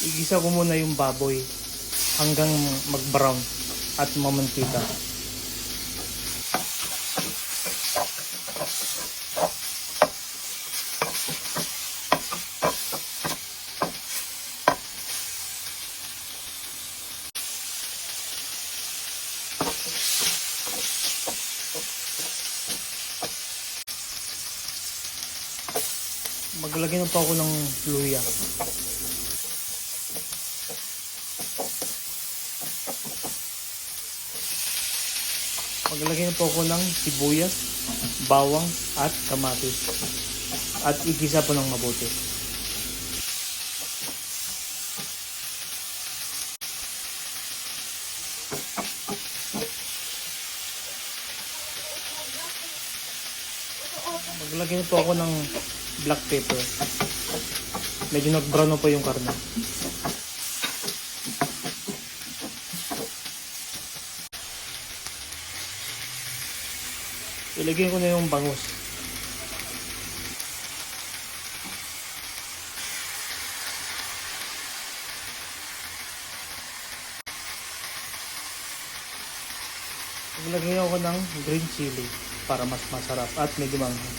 Igisa ko muna yung baboy hanggang mag-brown at mamantika. Maglagay na po ako ng luya. Maglagay na po ako ng sibuyas, bawang at kamatis. At igisa po ng mabuti. Maglagay na po ako ng black pepper. Medyo nag-brown na po yung karne. Ilagay ko na yung bangus. Ilagay ako ng green chili para mas masarap at medyo manghang.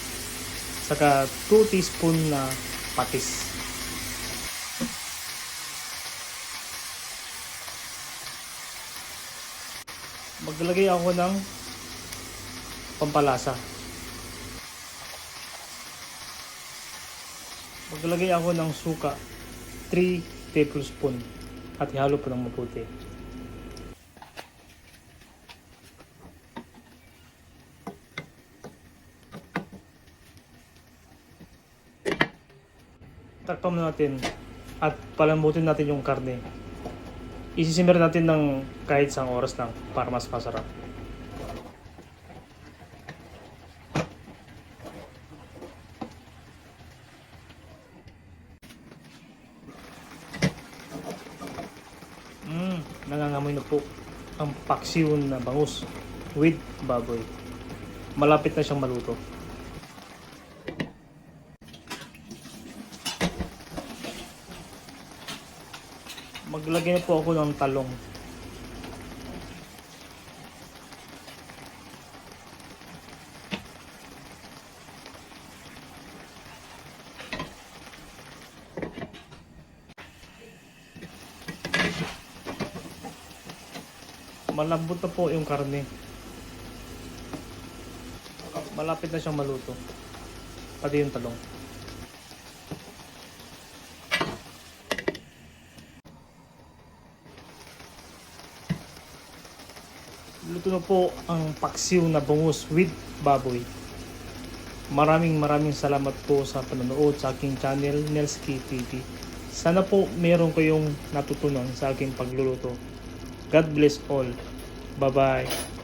Saka 2 teaspoon na patis. Maglagay ako ng pampalasa. Maglagay ako ng suka, 3 tablespoon at ihalo po ng mabuti. Takpan natin at palambutin natin yung karne. Isisimmer natin ng kahit isang oras lang para mas masarap. Nangangamoy na po ang paksiw na bangus with baboy. Malapit na siyang maluto. Maglagay na po ako ng talong. Malambot na po yung karne. Malapit na siyang maluto. Pati yung talong. Luto na po ang paksiw na bangus with baboy. Maraming salamat po sa panonood sa aking channel, Nelsky TV. Sana po meron kayong natutunan sa aking pagluluto. God bless all. Bye-bye.